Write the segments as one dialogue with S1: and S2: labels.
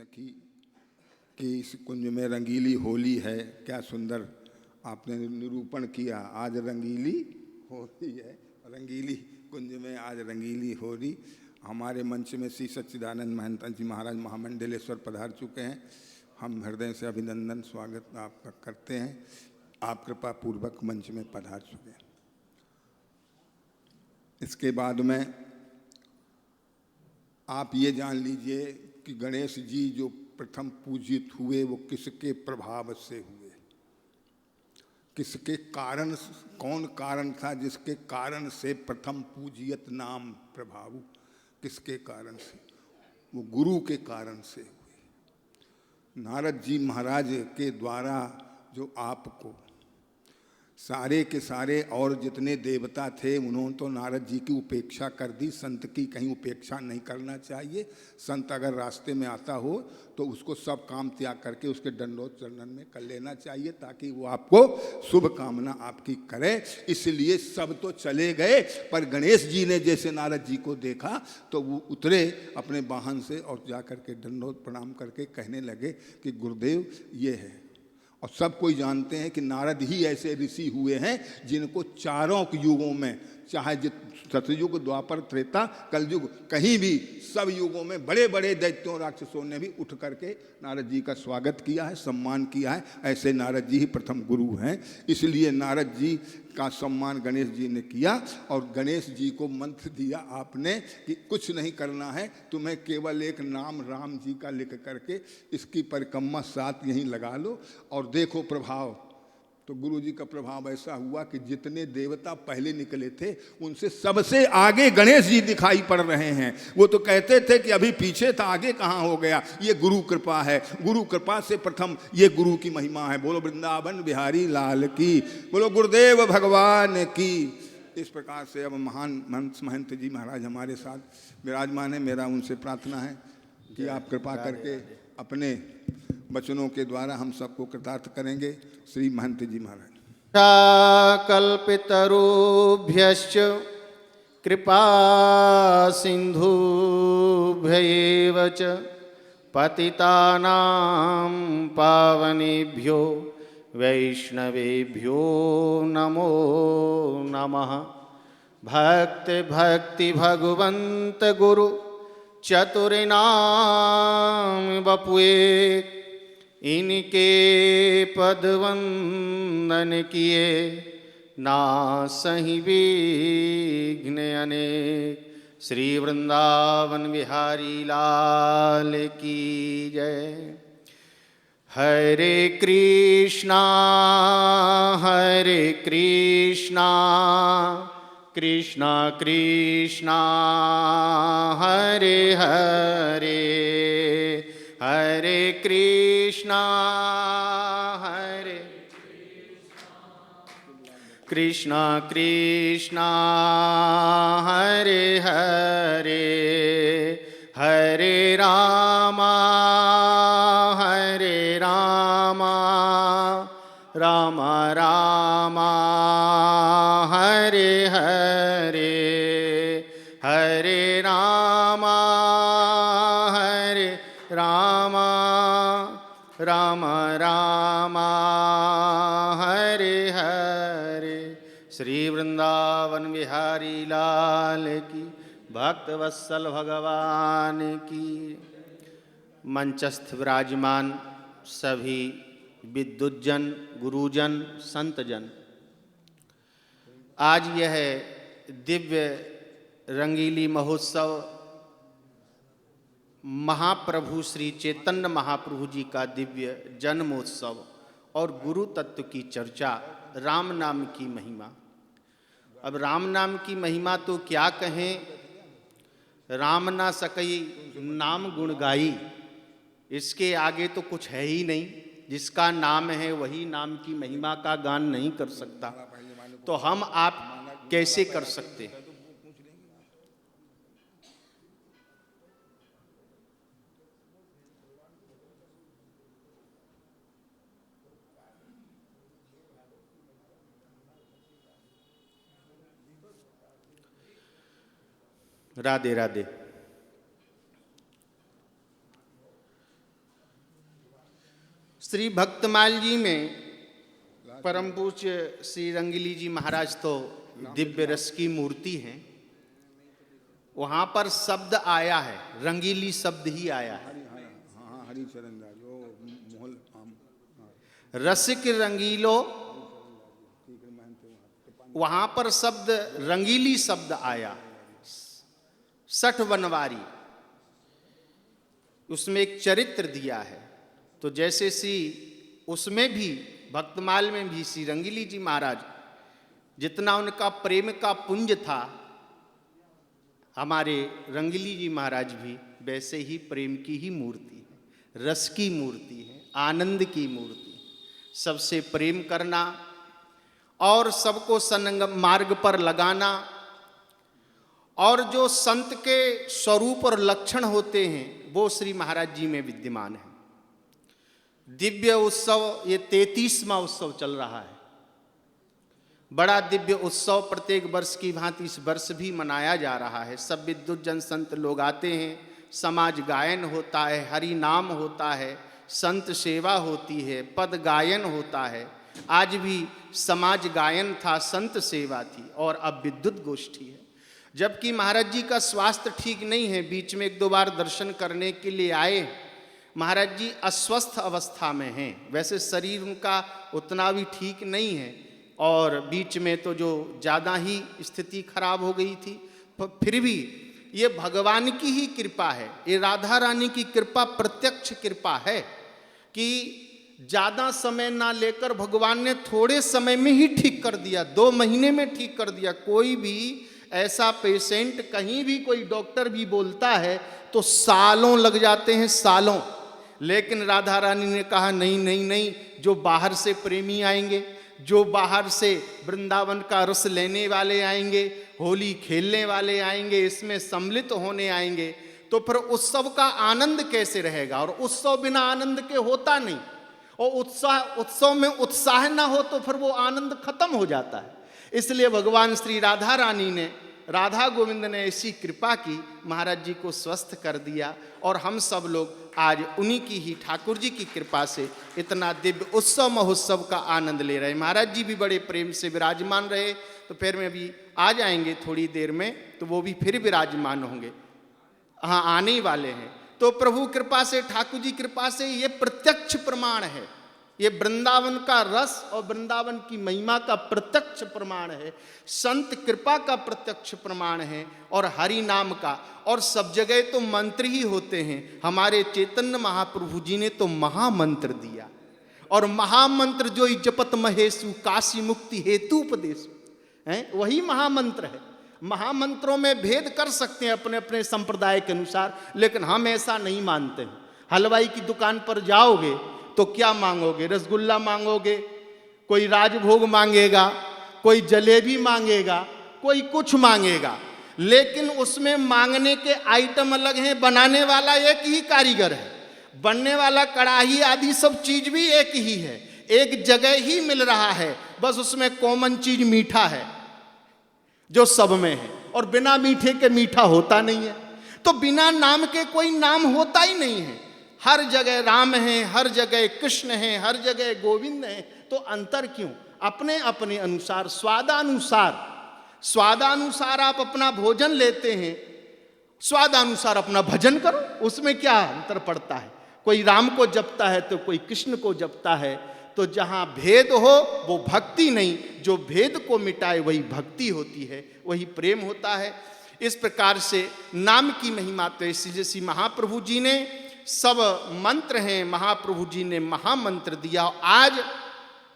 S1: सखी कि इस कुंज में रंगीली होली है। क्या सुंदर आपने निरूपण किया। आज रंगीली होली है, रंगीली कुंज में आज रंगीली होली। हमारे मंच में श्री सच्चिदानंद महंत जी महाराज महामंडलेश्वर पधार चुके हैं। हम हृदय से अभिनंदन स्वागत आपका करते हैं। आप कृपा पूर्वक मंच में पधार चुके हैं। इसके बाद में आप ये जान लीजिए कि गणेश जी जो प्रथम पूजित हुए वो किसके प्रभाव से हुए, किसके कारण, कौन कारण था जिसके कारण से प्रथम पूजियत नाम प्रभाव, किसके कारण से? वो गुरु के कारण से हुए। नारद जी महाराज के द्वारा जो आपको सारे के सारे और जितने देवता थे उन्होंने तो नारद जी की उपेक्षा कर दी। संत की कहीं उपेक्षा नहीं करना चाहिए। संत अगर रास्ते में आता हो तो उसको सब काम त्याग करके उसके दंडोत चरणन में कर लेना चाहिए ताकि वो आपको शुभ कामना आपकी करे। इसलिए सब तो चले गए, पर गणेश जी ने जैसे नारद जी को देखा तो वो उतरे अपने वाहन से और जा करके दंडोत प्रणाम करके कहने लगे कि गुरुदेव ये है। और सब कोई जानते हैं कि नारद ही ऐसे ऋषि हुए हैं जिनको चारों युगों में, चाहे सतयुग, द्वापर, त्रेता, कलयुग, कहीं भी सब युगों में बड़े बड़े दैत्यों राक्षसों ने भी उठ करके नारद जी का स्वागत किया है, सम्मान किया है। ऐसे नारद जी ही प्रथम गुरु हैं। इसलिए नारद जी का सम्मान गणेश जी ने किया और गणेश जी को मंत्र दिया आपने कि कुछ नहीं करना है, तुम्हें केवल एक नाम राम जी का लिख करके इसकी परिक्रमा 7 यहीं लगा लो और देखो प्रभाव। तो गुरु जी का प्रभाव ऐसा हुआ कि जितने देवता पहले निकले थे उनसे सबसे आगे गणेश जी दिखाई पड़ रहे हैं। वो तो कहते थे कि अभी पीछे था, आगे कहाँ हो गया। ये गुरु कृपा है, गुरु कृपा से प्रथम ये गुरु की महिमा है। बोलो वृंदावन बिहारी लाल की, बोलो गुरुदेव भगवान की। इस प्रकार से अब महान महंत जी महाराज हमारे साथ विराजमान है। मेरा उनसे प्रार्थना है कि आप कृपा करके अपने वचनों के द्वारा हम सबको कृतार्थ करेंगे। श्री महंत जी महाराज।
S2: कल्पितरुभ्यश्च कृपा सिन्धुभ्यैव च पतितानां पावनेभ्यो वैष्णवेभ्यो नमो नमः। भक्ति भगवंत गुरु चतुर्नाम बपुए, इनके पद वंदन किए नासहि विघ्न अनेक। श्री वृंदावन बिहारी लाल की जय। हरे कृष्णा कृष्णा कृष्णा हरे हरे, हरे कृष्णा कृष्णा हरे हरे, हरे रामा राम रामा हरे हरे, हरे रामा राम रामा हरे हरे। श्री वृंदावन बिहारी लाल की, भक्त वत्सल भगवान की। मंचस्थ विराजमान सभी विद्वज्जन, गुरुजन, संतजन, आज यह दिव्य रंगीली महोत्सव महाप्रभु श्री चैतन्य महाप्रभु जी का दिव्य जन्मोत्सव और गुरु तत्व की चर्चा, राम नाम की महिमा। अब राम नाम की महिमा तो क्या कहें, राम ना सकई नाम गुण गाई। इसके आगे तो कुछ है ही नहीं। जिसका नाम है वही नाम की महिमा का गान नहीं कर सकता, तो हम आप कैसे कर सकते हैं? राधे राधे। श्री भक्तमाल जी में परम पूज्य श्री रंगीली जी महाराज तो दिव्य रस की मूर्ति हैं। वहाँ पर शब्द आया है, रंगीली शब्द ही आया है।
S1: हाँ, हरिचरण दास जो मोहल
S2: रसिक रंगीलो, वहाँ पर शब्द रंगीली शब्द आया। 60 बनवारी, उसमें एक चरित्र दिया है। तो जैसे सी उसमें भी भक्तमाल में भी श्री रंगीली जी महाराज जितना उनका प्रेम का पुंज था, हमारे रंगीली जी महाराज भी वैसे ही प्रेम की ही मूर्ति है, रस की मूर्ति है, आनंद की मूर्ति। सबसे प्रेम करना और सबको सन्संग मार्ग पर लगाना, और जो संत के स्वरूप और लक्षण होते हैं वो श्री महाराज जी में विद्यमान है। दिव्य उत्सव, ये 33वां उत्सव चल रहा है। बड़ा दिव्य उत्सव प्रत्येक वर्ष की भांति इस वर्ष भी मनाया जा रहा है। सब विद्युत जन संत लोग आते हैं, समाज गायन होता है, हरि नाम होता है, संत सेवा होती है, पद गायन होता है। आज भी समाज गायन था, संत सेवा थी, और अब विद्युत गोष्ठी है। जबकि महाराज जी का स्वास्थ्य ठीक नहीं है, बीच में 1-2 बार दर्शन करने के लिए आए। महाराज जी अस्वस्थ अवस्था में हैं, वैसे शरीर उनका उतना भी ठीक नहीं है, और बीच में तो जो ज़्यादा ही स्थिति खराब हो गई थी। फिर भी ये भगवान की ही कृपा है, ये राधा रानी की कृपा, प्रत्यक्ष कृपा है कि ज़्यादा समय ना लेकर भगवान ने थोड़े समय में ही ठीक कर दिया, 2 महीने में ठीक कर दिया। कोई भी ऐसा पेशेंट, कहीं भी कोई डॉक्टर भी बोलता है तो सालों लग जाते हैं, सालों। लेकिन राधा रानी ने कहा नहीं नहीं नहीं, जो बाहर से प्रेमी आएंगे, जो बाहर से वृंदावन का रस लेने वाले आएंगे, होली खेलने वाले आएंगे, इसमें सम्मिलित होने आएंगे, तो फिर उत्सव का आनंद कैसे रहेगा। और उत्सव बिना आनंद के होता नहीं, और उत्सव में उत्साह ना हो तो फिर वो आनंद खत्म हो जाता है। इसलिए भगवान श्री राधा रानी ने, राधा गोविंद ने ऐसी कृपा की, महाराज जी को स्वस्थ कर दिया, और हम सब लोग आज उन्हीं की ही, ठाकुर जी की कृपा से इतना दिव्य उत्सव महोत्सव का आनंद ले रहे हैं। महाराज जी भी बड़े प्रेम से विराजमान रहे, तो फिर में भी आ जाएंगे थोड़ी देर में, तो वो भी फिर विराजमान होंगे, हाँ आने ही वाले हैं। तो प्रभु कृपा से, ठाकुर जी कृपा से ये प्रत्यक्ष प्रमाण है, ये वृंदावन का रस और वृंदावन की महिमा का प्रत्यक्ष प्रमाण है, संत कृपा का प्रत्यक्ष प्रमाण है, और हरि नाम का। और सब जगह तो मंत्र ही होते हैं। हमारे चैतन्य महाप्रभु जी ने तो महामंत्र दिया, और महामंत्र जो जपत महेशु काशी मुक्ति हेतु उपदेश है, वही महामंत्र है। महामंत्रों में भेद कर सकते हैं अपने अपने संप्रदाय के अनुसार, लेकिन हम ऐसा नहीं मानते हैं। हलवाई की दुकान पर जाओगे तो क्या मांगोगे? रसगुल्ला मांगोगे, कोई राजभोग मांगेगा, कोई जलेबी मांगेगा, कोई कुछ मांगेगा, लेकिन उसमें मांगने के आइटम अलग हैं, बनाने वाला एक ही कारीगर है, बनने वाला कढ़ाई आदि सब चीज भी एक ही है, एक जगह ही मिल रहा है, बस उसमें कॉमन चीज मीठा है जो सब में है, और बिना मीठे के मीठा होता नहीं है। तो बिना नाम के कोई नाम होता ही नहीं है। हर जगह राम है, हर जगह कृष्ण है, हर जगह गोविंद है, तो अंतर क्यों? अपने अपने अनुसार, स्वादानुसार आप अपना भोजन लेते हैं, स्वादानुसार अपना भजन करो, उसमें क्या अंतर पड़ता है? कोई राम को जपता है तो कोई कृष्ण को जपता है। तो जहाँ भेद हो वो भक्ति नहीं, जो भेद को मिटाए वही भक्ति होती है, वही प्रेम होता है। इस प्रकार से नाम की महिमा तो ऐसी, जैसी महाप्रभु जी ने सब मंत्र हैं, महाप्रभु जी ने महामंत्र दिया। आज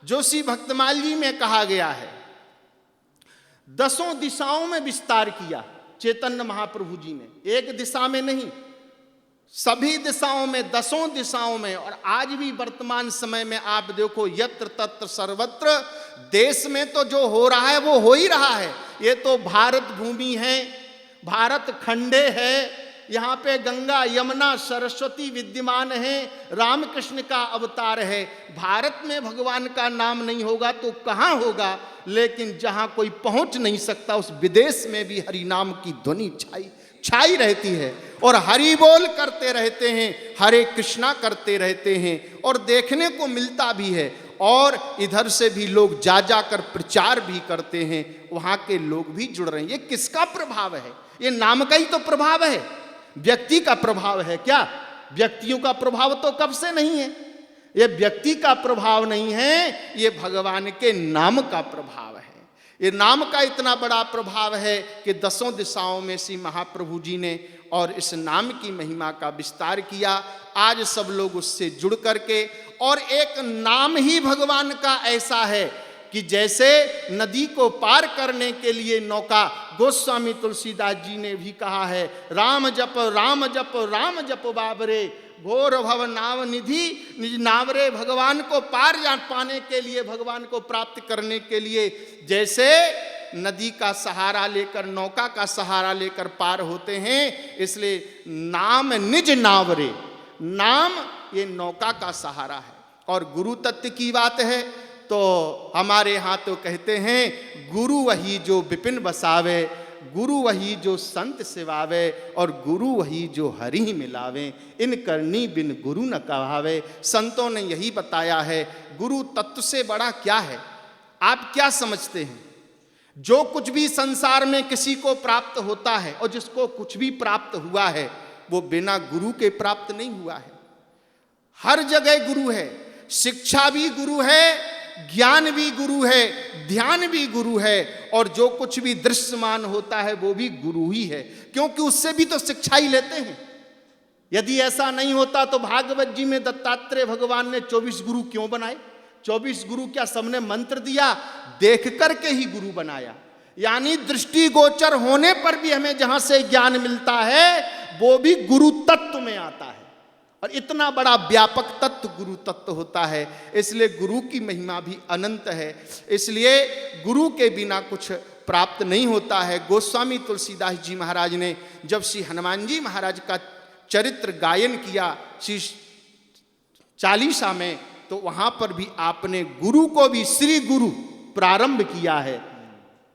S2: जो श्री भक्तमाल जी में कहा गया है, 10 दिशाओं में विस्तार किया चैतन्य महाप्रभु जी ने, एक दिशा में नहीं, सभी दिशाओं में, 10 दिशाओं में। और आज भी वर्तमान समय में आप देखो, यत्र तत्र सर्वत्र, देश में तो जो हो रहा है वो हो ही रहा है। ये तो भारत भूमि है, भारत खंडे है, यहाँ पे गंगा यमुना सरस्वती विद्यमान है, रामकृष्ण का अवतार है। भारत में भगवान का नाम नहीं होगा तो कहाँ होगा? लेकिन जहाँ कोई पहुँच नहीं सकता उस विदेश में भी हरि नाम की ध्वनि छाई रहती है और हरि बोल करते रहते हैं, हरे कृष्णा करते रहते हैं और देखने को मिलता भी है। और इधर से भी लोग जा कर प्रचार भी करते हैं, वहाँ के लोग भी जुड़ रहे हैं। ये किसका प्रभाव है? ये नाम का ही तो प्रभाव है, व्यक्ति का प्रभाव है क्या? व्यक्तियों का प्रभाव तो कब से नहीं है। ये व्यक्ति का प्रभाव नहीं है, ये भगवान के नाम का प्रभाव है। ये नाम का इतना बड़ा प्रभाव है कि 10 दिशाओं में श्री महाप्रभु जी ने और इस नाम की महिमा का विस्तार किया। आज सब लोग उससे जुड़ करके, और एक नाम ही भगवान का ऐसा है कि जैसे नदी को पार करने के लिए नौका, गोस्वामी तुलसीदास जी ने भी कहा है, राम जप राम जप राम जप बाबरे, घोर भव नाव निधि निज नावरे। भगवान को पार जान पाने के लिए, भगवान को प्राप्त करने के लिए जैसे नदी का सहारा लेकर, नौका का सहारा लेकर पार होते हैं, इसलिए नाम निज नावरे, नाम ये नौका का सहारा है। और गुरु तत्व की बात है तो हमारे यहाँ तो कहते हैं, गुरु वही जो विपिन बसावे, गुरु वही जो संत सेवावे, और गुरु वही जो हरि मिलावे, इन करनी बिन गुरु न कहावे। संतों ने यही बताया है। गुरु तत्व से बड़ा क्या है? आप क्या समझते हैं? जो कुछ भी संसार में किसी को प्राप्त होता है और जिसको कुछ भी प्राप्त हुआ है वो बिना गुरु के प्राप्त नहीं हुआ है। हर जगह गुरु है, शिक्षा भी गुरु है, ज्ञान भी गुरु है, ध्यान भी गुरु है, और जो कुछ भी दृश्यमान होता है वो भी गुरु ही है, क्योंकि उससे भी तो शिक्षा ही लेते हैं। यदि ऐसा नहीं होता तो भागवत जी में दत्तात्रेय भगवान ने 24 गुरु क्यों बनाए? 24 गुरु क्या सबने मंत्र दिया? देख करके ही गुरु बनाया। यानी दृष्टि गोचर होने पर भी हमें जहां से ज्ञान मिलता है वो भी गुरु तत्व में आता है, और इतना बड़ा व्यापक तत्व गुरु तत्व होता है। इसलिए गुरु की महिमा भी अनंत है, इसलिए गुरु के बिना कुछ प्राप्त नहीं होता है। गोस्वामी तुलसीदास जी महाराज ने जब श्री हनुमान जी महाराज का चरित्र गायन किया श्री चालीसा में, तो वहां पर भी आपने गुरु को भी श्री गुरु प्रारंभ किया है,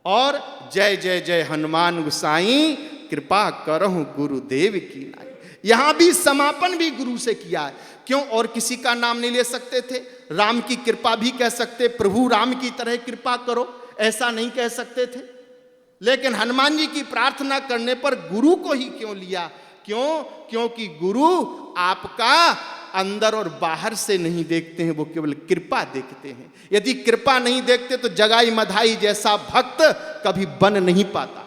S2: और जय जय जय हनुमान गोसाई कृपा करहु गुरुदेव की नाई। यहां भी समापन भी गुरु से किया है। क्यों? और किसी का नाम नहीं ले सकते थे? राम की कृपा भी कह सकते, प्रभु राम की तरह कृपा करो, ऐसा नहीं कह सकते थे? लेकिन हनुमान जी की प्रार्थना करने पर गुरु को ही क्यों लिया? क्यों? क्योंकि गुरु आपका अंदर और बाहर से नहीं देखते हैं, वो केवल कृपा देखते हैं। यदि कृपा नहीं देखते तो जगाई मधाई जैसा भक्त कभी बन नहीं पाता।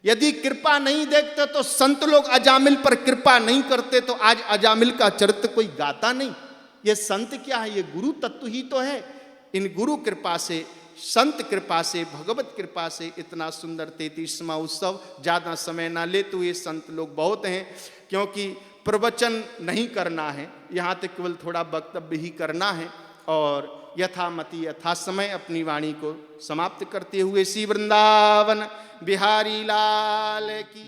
S2: यदि कृपा नहीं देखते तो संत लोग अजामिल पर कृपा नहीं करते तो आज अजामिल का चरित्र कोई गाता नहीं। ये संत क्या है? ये गुरु तत्व ही तो है। इन गुरु कृपा से, संत कृपा से, भगवत कृपा से इतना सुंदर 33वां उत्सव। ज़्यादा समय ना ले तो ये संत लोग बहुत हैं, क्योंकि प्रवचन नहीं करना है, यहाँ तक केवल थोड़ा वक्तव्य ही करना है। और यथामति यथा समय अपनी वाणी को समाप्त करते हुए श्री वृंदावन बिहारी लाल की